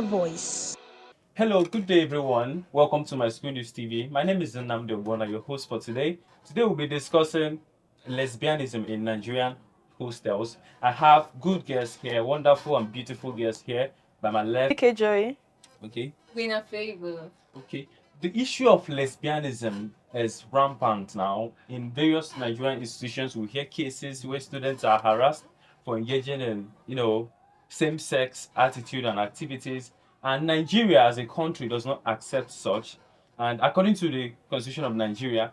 voice. Hello, good day, everyone. Welcome to my School News TV. My name is Nnamdi Ogbonna, your host for today. Today, we'll be discussing lesbianism in Nigerian hostels. I have good guests here, wonderful and beautiful guests here by my left. Okay, Joy. Okay, Winner favor. okay. The issue of lesbianism is rampant now. In various Nigerian institutions, we hear cases where students are harassed for engaging in, same-sex attitude and activities. And Nigeria as a country does not accept such. And according to the Constitution of Nigeria,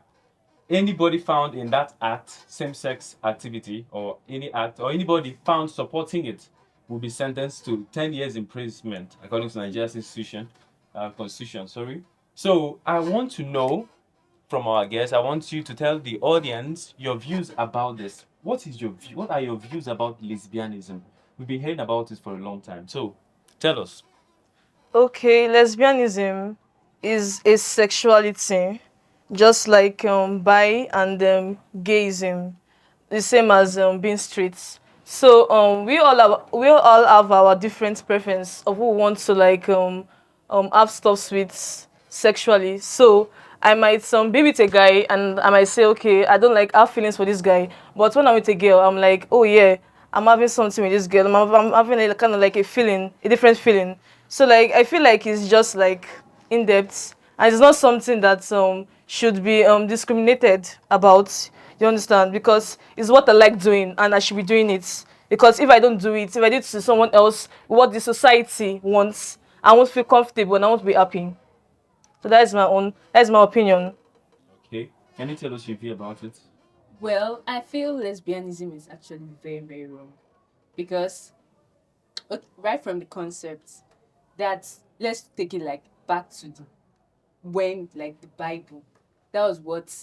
anybody found in that act, same-sex activity or any act, or anybody found supporting it will be sentenced to 10 years imprisonment, according to Nigeria's constitution. Sorry. So I want to know from our guests, I want you to tell the audience your views about this. What is your view? What are your views about lesbianism? We've been hearing about it for a long time. So tell us. Okay, lesbianism is a sexuality, just like bi and gayism, the same as being straight. So we all have our different preference of who want to have stuff with sexually. So I might be with a guy and I might say, okay, I don't like have feelings for this guy, but when I'm with a girl, I'm like, oh yeah, I'm having something with this girl. I'm having a kind of like a feeling, a different feeling. So like I feel like it's just like in depth, and it's not something that should be discriminated about. You understand? Because it's what I like doing, and I should be doing it. Because if I don't do it, if I do it to someone else, what the society wants, I won't feel comfortable and I won't be happy. So that's my opinion. Okay. Can you tell us your view about it? Well, I feel lesbianism is actually very, very wrong because right from the concept that let's take it like back to the when like the Bible, that was what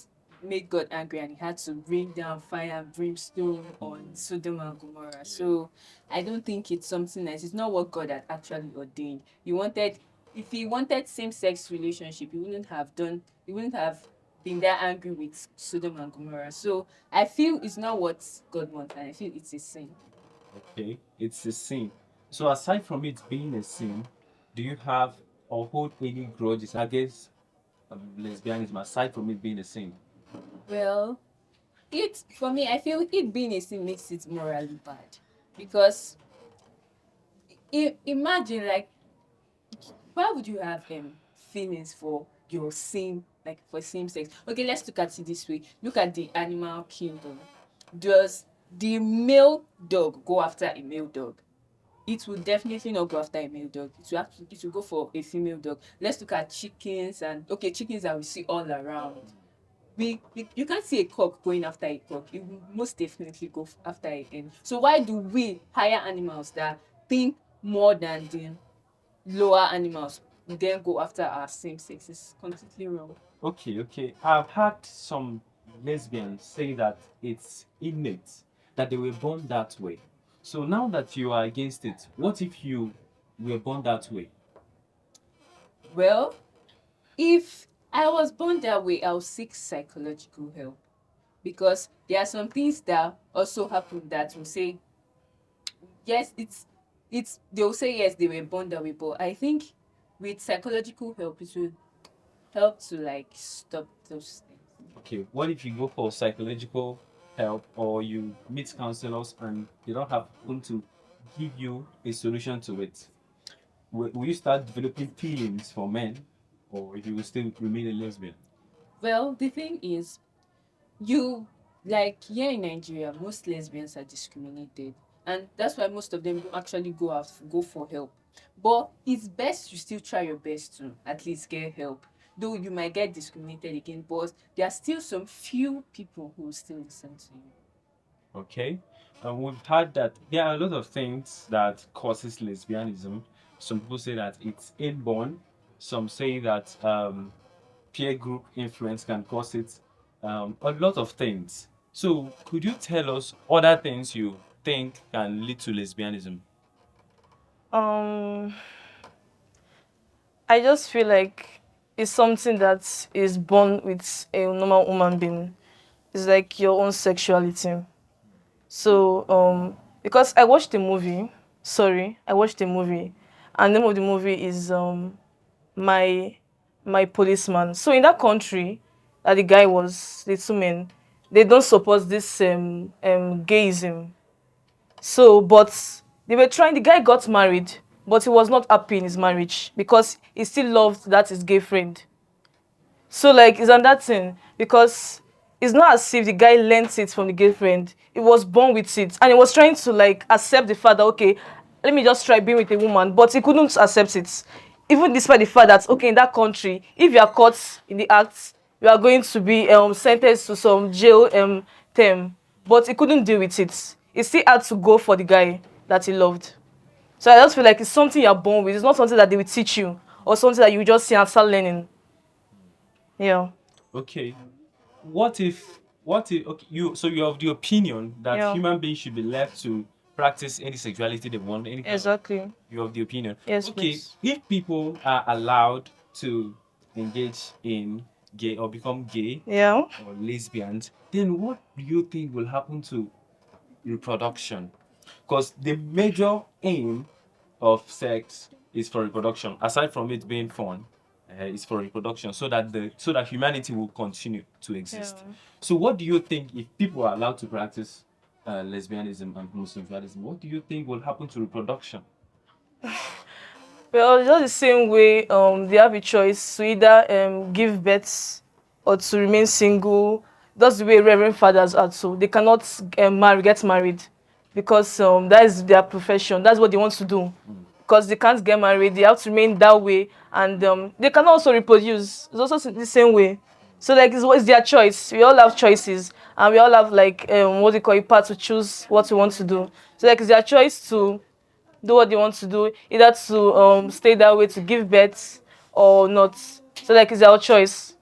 made God angry and he had to bring down fire and brimstone on Sodom and Gomorrah. So I don't think it's something nice. It's not what God had actually ordained. He wanted if he wanted same sex relationship, he wouldn't have been that angry with Sodom and Gomorrah. So I feel it's not what God wants and I feel it's a sin. Okay, it's a sin. So aside from it being a sin, do you have or hold any grudges against lesbianism aside from it being a sin? Well, it for me, I feel it being a sin makes it morally bad because imagine like why would you have feelings for your same like for same sex? Okay, let's look at it this way. Look at the animal kingdom. Does the male dog go after a male dog? It will definitely not go after a male dog. It will go for a female dog. Let's look at chickens and okay, chickens that we see all around. We you can't see a cock going after a cock. It will most definitely go after a hen. So why do we hire animals that think more than the lower animals then go after our same sex? It's completely wrong. Okay, okay. I've had some lesbians say that it's innate, that they were born that way. So now that you are against it, what if you were born that way? Well, if I was born that way, I'll seek psychological help because there are some things that also happen that will say yes, it's they'll say yes they were born that way, but I think with psychological help it will help to like stop those things. Okay, what if you go for psychological help or you meet counselors and they don't happen to give you a solution to it? Will you start developing feelings for men or you will still remain a lesbian? Well, the thing is, you like here in Nigeria, most lesbians are discriminated, and that's why most of them don't actually go for help. But it's best you still try your best to at least get help. Though you might get discriminated again, but there are still some few people who will still listen to you. Okay. We've heard that there are a lot of things that causes lesbianism. Some people say that it's inborn. Some say that peer group influence can cause it. A lot of things. So, could you tell us other things you think can lead to lesbianism? Um, I just feel like it's something that is born with a normal human being. It's like your own sexuality. So because I watched the movie, I watched the movie, and the name of the movie is my my policeman. So in that country that the guy was, the two men, they don't support this gayism. So, but they were trying. The guy got married, but he was not happy in his marriage because he still loved that his gay friend. So like it's on that thing because it's not as if the guy learnt it from the girlfriend. He was born with it, and he was trying to like accept the fact that okay, let me just try being with a woman, but he couldn't accept it. Even despite the fact that okay, in that country, if you are caught in the act, you are going to be sentenced to some jail term. But he couldn't deal with it. He still had to go for the guy that he loved. So I just feel like it's something you're born with. It's not something that they will teach you or something that you just see and start learning. Yeah. Okay. What if okay, you have the opinion that Yeah. human beings should be left to practice any sexuality they want, any kind of Exactly. you have the opinion. Yes, Okay, please. if people are allowed to engage in gay or become gay Yeah. or lesbians, then what do you think will happen to reproduction? Because the major aim of sex is for reproduction. Aside from it being fun, it's for reproduction, so that humanity will continue to Yeah. exist. So, what do you think if people are allowed to practice lesbianism and homosexualism? What do you think will happen to reproduction? Well, just the same way they have a choice to either give birth or to remain single. That's the way Reverend fathers are too. They cannot get married because that is their profession. That's what they want to do. Because they can't get married, they have to remain that way, and they can also reproduce. It's also the same way. So like it's their choice. We all have choices, and we all have like what they call it, part to choose what we want to do. So like it's their choice to do what they want to do, either to stay that way to give birth or not. So like it's our choice.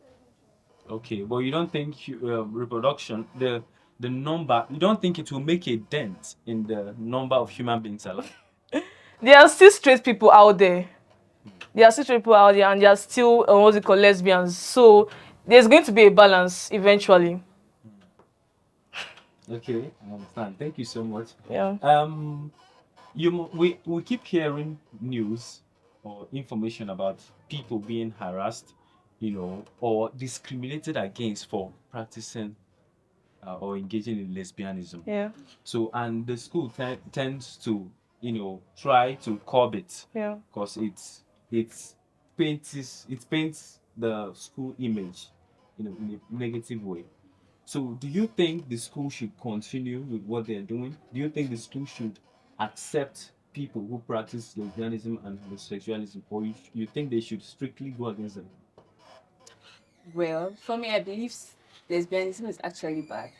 Okay, but you don't think reproduction, the number, you don't think it will make a dent in the number of human beings alive? There are still straight people out there. There are still straight people out there, and there are still what they call lesbians. So there's going to be a balance eventually. Okay, I understand. Thank you so much. Yeah. Um, we keep hearing news or information about people being harassed, or discriminated against for practicing or engaging in lesbianism. Yeah. So, and the school tends to, try to curb it Yeah. because it paints the school image, in a negative way. So, do you think the school should continue with what they're doing? Do you think the school should accept people who practice lesbianism and homosexualism, or you think they should strictly go against them? Well, for me, I believe lesbianism is actually bad.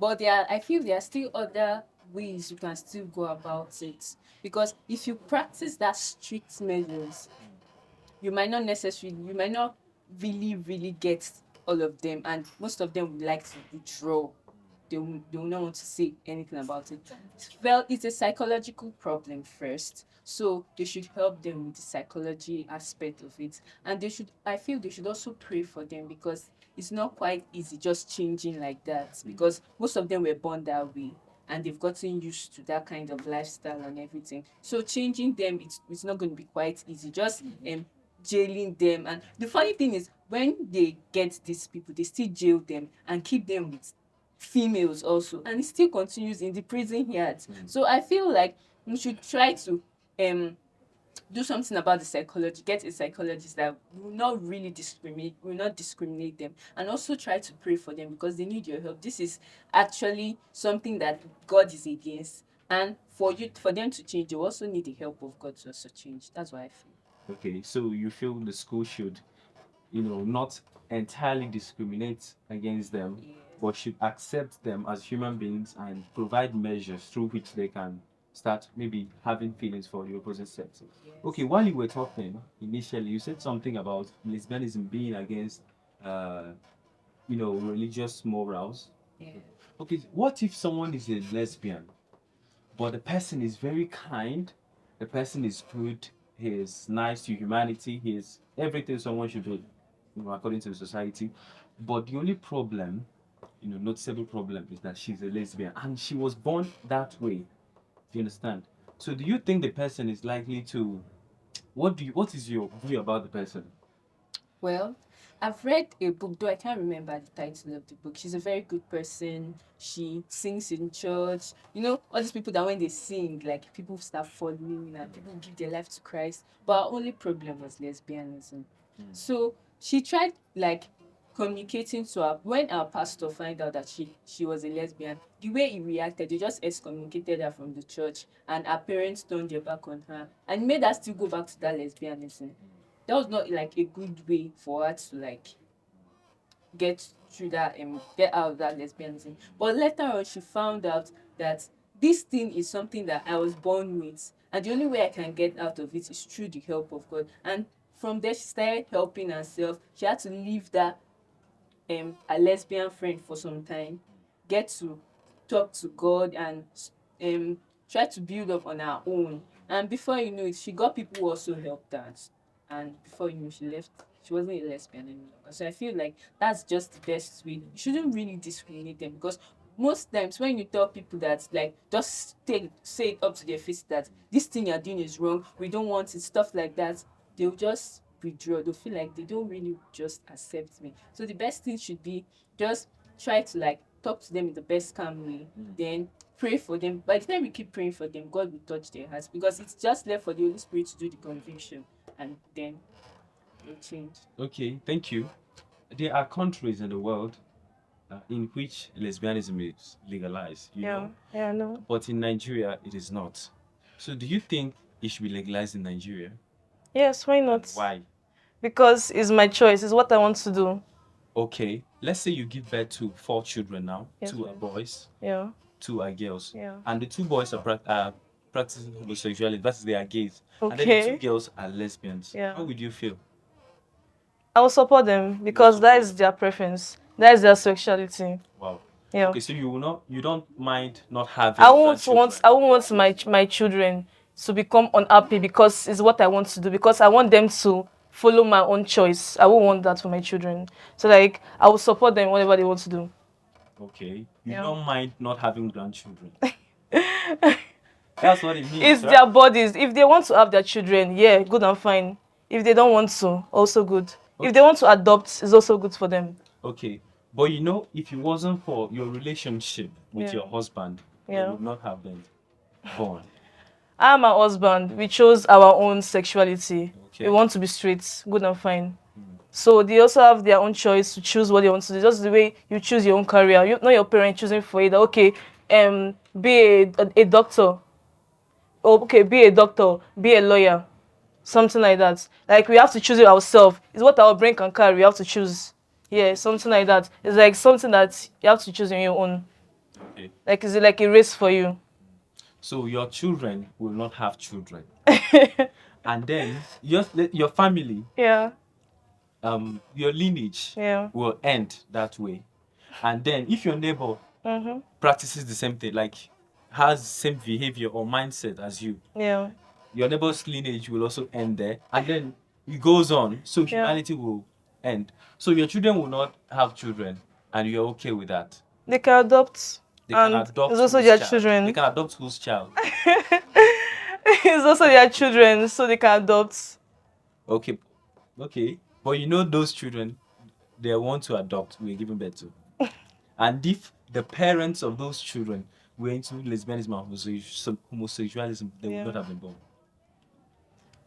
But I feel there are still other ways you can still go about it. Because if you practice that strict measures, you might not really, really get all of them. And most of them would like to withdraw. They will not want to say anything about it. Well, it's a psychological problem first. So they should help them with the psychology aspect of it. And I feel they should also pray for them because it's not quite easy just changing like that because most of them were born that way and they've gotten used to that kind of lifestyle and everything. So changing them, it's not going to be quite easy. Just jailing them. And the funny thing is, when they get these people, they still jail them and keep them with females also, and it still continues in the prison yards. So I feel like we should try to um do something about the psychology, get a psychologist that will not really discriminate them, and also try to pray for them because they need your help. This is actually something that God is against, and for them to change, they also need the help of God to also change. That's what I feel. Okay, so you feel the school should, not entirely discriminate against them, Yes. but should accept them as human beings and provide measures through which they can start maybe having feelings for the opposite sex. Okay, Yes. while you were talking initially, you said something about lesbianism being against, uh, religious morals. Yeah. Okay, what if someone is a lesbian, but the person is very kind, the person is good, he is nice to humanity, he is everything someone should be, according to the society. But the only problem, noticeable problem, is that she's a lesbian and she was born that way. Do you understand? So, do you think the person is likely to what is your view about the person? Well, I've read a book, though I can't remember the title of the book. She's a very good person. She sings in church. You know, all these people that when they sing, like people start falling and people give their life to Christ. But our only problem was lesbianism. So she tried like communicating to her when our pastor find out that she was a lesbian. The way he reacted, they just excommunicated her from the church, and her parents turned their back on her and made her still go back to that lesbianism. That was not like a good way for her to like get through that get out of that lesbianism. But later on she found out that this thing is something that I was born with, and the only way I can get out of it is through the help of God. And from there she started helping herself. She had to leave that a lesbian friend for some time, get to talk to God, and um try to build up on her own. And before you know it, she got people who also helped her. And before you know, she left. She wasn't a lesbian any longer. So I feel like that's just the best way. You shouldn't really discriminate them, because most times when you tell people that, like, just say it up to their face that this thing you're doing is wrong, we don't want it, stuff like that, they'll just withdraw. They'll feel like they don't really just accept me. So the best thing should be just try to like talk to them in the best calm way, then pray for them. By the time we keep praying for them, God will touch their hearts, because it's just left for the Holy Spirit to do the conviction, and then it'll change. Okay, thank you. There are countries in the world in which lesbianism is legalized, Yeah, yeah, I know. but in Nigeria it is not. So, do you think it should be legalized in Nigeria? Yes, why And not? why? Because it's my choice. It's what I want to do. Okay, let's say you give birth to 4 children now. Yes, Two are ma'am. boys, Yeah, two are girls, yeah. and the 2 boys are practicing homosexuality. That is, they are gays, and then the two Okay. girls are lesbians. Yeah. How would you feel? I will support them You will because that support is them. their preference. That is their sexuality. Wow. Yeah. Okay, so you don't mind not having grandchildren. I won't want my children to become unhappy because it's what I want to do, because I want them to follow my own choice. I won't want that for my children. So like I will support them whatever they want to do. Okay, you Yeah. don't mind not having grandchildren. That's what it means, It's right? their bodies. If they want to have their children, yeah, good and fine. If they don't want to, also good. If they Okay. want to adopt, it's also good for them. Okay, but if it wasn't for your relationship with Yeah. your husband, you Yeah. would not have been born. I and my husband, we chose our own sexuality. We Okay. want to be straight, good and fine. So they also have their own choice to choose what they want to do. Just the way you choose your own career. You not your parent choosing for you that okay, be a doctor. Or okay, be a doctor, be a lawyer. Something like that. Like we have to choose it ourselves. It's what our brain can carry. We have to choose. Yeah, something like that. It's like something that you have to choose on your own. Okay. Like is it like a race for you? So your children will not have children, and then your family, Yeah, your lineage yeah. will end that way. And then if your neighbor Mhm. practices the same thing, like has the same behavior or mindset as you, Yeah, your neighbor's lineage will also end there, and then it goes on. So yeah. humanity will end. So your children will not have children, and you're okay with that. They can adopt, They can and it's adopt also whose their child? They children. can adopt whose child? It's also their children, so they can adopt. Okay, okay. But you know those children, they want to adopt, we're giving birth to. And if the parents of those children were into lesbianism and homosexualism, they would Yeah. not have been born.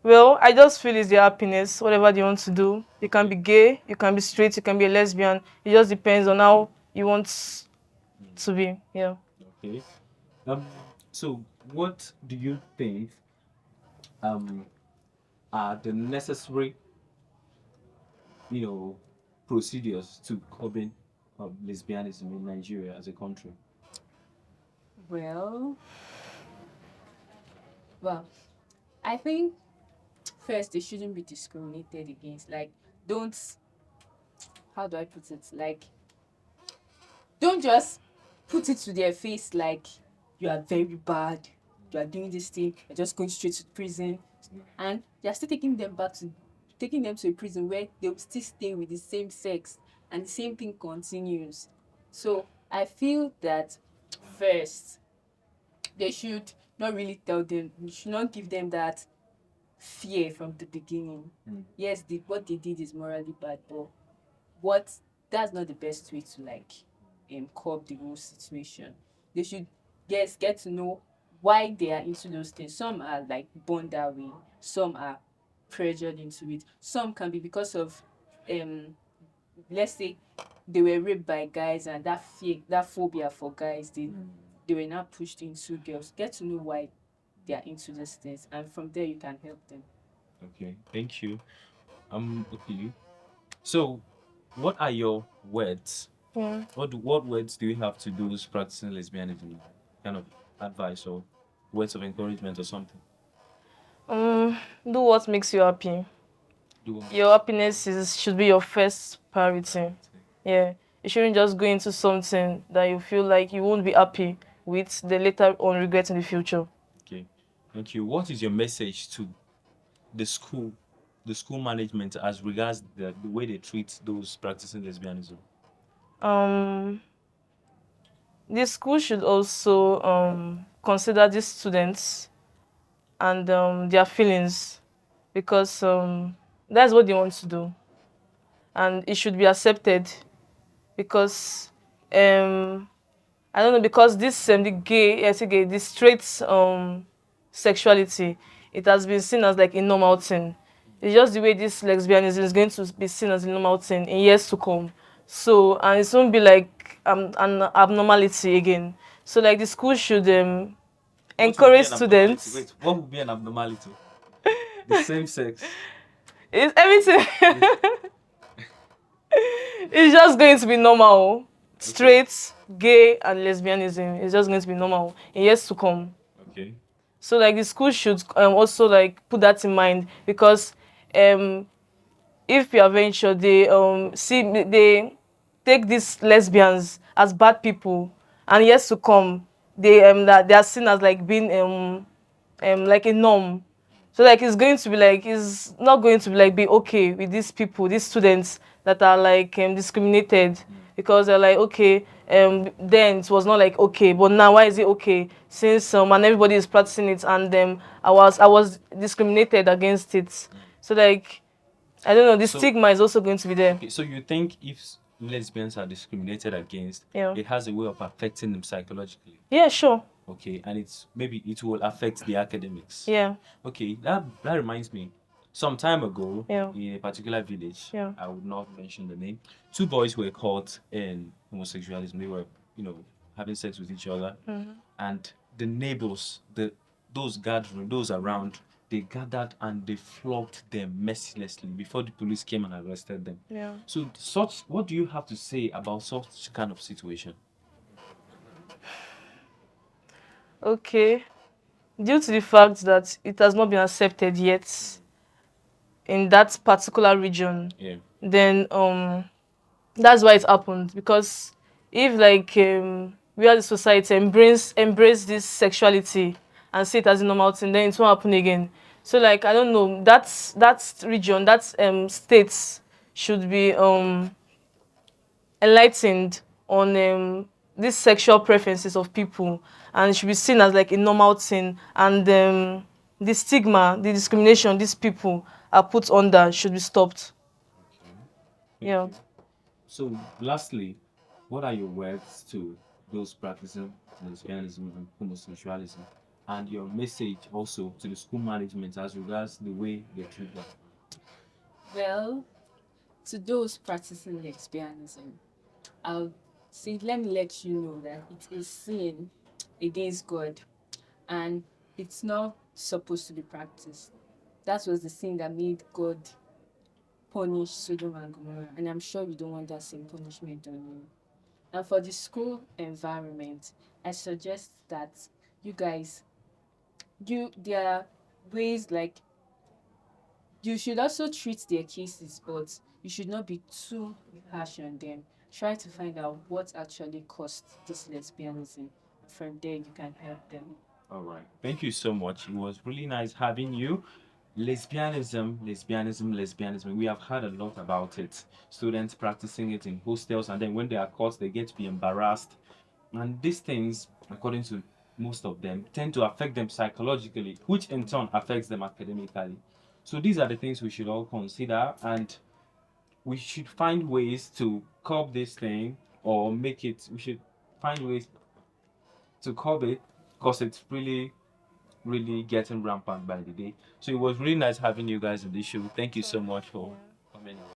Well, I just feel it's their happiness, whatever they want to do. You can Okay. be gay, you can be straight, you can be a lesbian. It just depends on how you want to be. Yeah. Okay. Um. So, what do you think um are the necessary, you know, procedures to curbing lesbianism in Nigeria as a country? Well, well, I think first they shouldn't be discriminated against. Like, don't, how do I put it? Like, don't just put it to their face like you are very bad, you are doing this thing, you're just going straight to prison, and you're still taking them to a prison where they'll still stay with the same sex, and the same thing continues. So I feel that first they should not really tell them, you should not give them that fear from the beginning. Mm. Yes, what they did is morally bad, but what that's not the best way to like curb the whole situation. They should get to know why they are into those things. Some are like born that way, some are pressured into it, some can be because of um let's say they were raped by guys, and that fear, that phobia for guys, they were now pushed into girls. Get to know why they are into these things, and from there you can help them. Okay, thank you. Okay. So, what are your words? Yeah. What words do you have to those practicing lesbianism? Kind of advice or words of encouragement or something? Do what makes you happy. Do what Your happiness should be your first priority. Yeah. You shouldn't just go into something that you feel like you won't be happy with, the later on regret in the future. Okay, thank you. What is your message to the school, the school management as regards the way they treat those practicing lesbianism? Um, the school should also consider these students and their feelings, because that's what they want to do, and it should be accepted, because um I don't know, because this the gay, yes, gay, the straight sexuality, it has been seen as like a normal thing. It's just the way this lesbianism is going to be seen as a normal thing in years to come. So, and it won't be like an abnormality again. So like the school should What would be encourage an abnormality? students. Wait, what would be an abnormality? The same sex. It's everything. It's just going to be normal. Okay. Straight, gay, and lesbianism is just going to be normal in years to come. Okay. So like the school should also like put that in mind, because um if you are very sure they they take these lesbians as bad people, and years to come they that they are seen as like being like a norm. So like it's going to be like, it's not going to be like be okay with these people, these students that are like discriminated, because they're like, okay, then it was not like okay, but now why is it okay, since and everybody is practicing it, and I was discriminated against it. So like I don't know, the So, stigma is also going to be there. okay, so you think if lesbians are discriminated against, Yeah. it has a way of affecting them psychologically? Yeah, sure. Okay, and it's maybe it will affect the academics. Yeah. Okay, that reminds me. Some time ago, Yeah. in a particular village, Yeah. I would not mention the name, two boys were caught in homosexualism. They were, having sex with each other, and the neighbors, those gathering, those around, they gathered and they flogged them mercilessly before the police came and arrested them. Yeah. So, what do you have to say about such kind of situation? Okay. Due to the fact that it has not been accepted yet in that particular region, Yeah. then that's why it happened. Because if like we as a society embrace this sexuality and see it as a normal thing, then it won't happen again. So like I don't know, that region, that states should be enlightened on these sexual preferences of people, and it should be seen as like a normal thing, and the stigma, the discrimination these people are put under should be stopped. Thank Yeah. you. So, lastly, what are your words to those practicing lesbianism and homosexualism, and your message also to the school management as regards the way they treat them? Well, to those practicing lesbianism, I'll say, let me let you know that it is sin against God, and it's not supposed to be practiced. That was the sin that made God punish Sodom and Gomorrah, and I'm sure you don't want that same punishment on you. And for the school environment, I suggest that you guys, there are ways like you should also treat their cases, but you should not be too harsh on them. Try to find out what actually caused this lesbianism. From there, you can help them. All right. Thank you so much. It was really nice having you. Lesbianism. We have heard a lot about it. Students practicing it in hostels, and then when they are caught, they get to be embarrassed. And these things, according to most of them, tend to affect them psychologically, which in turn affects them academically. So these are the things we should all consider, and we should find ways to curb this thing or make it. We should find ways to curb it because it's really getting rampant by the day. So it was really nice having you guys on this show. Thank you so much for coming.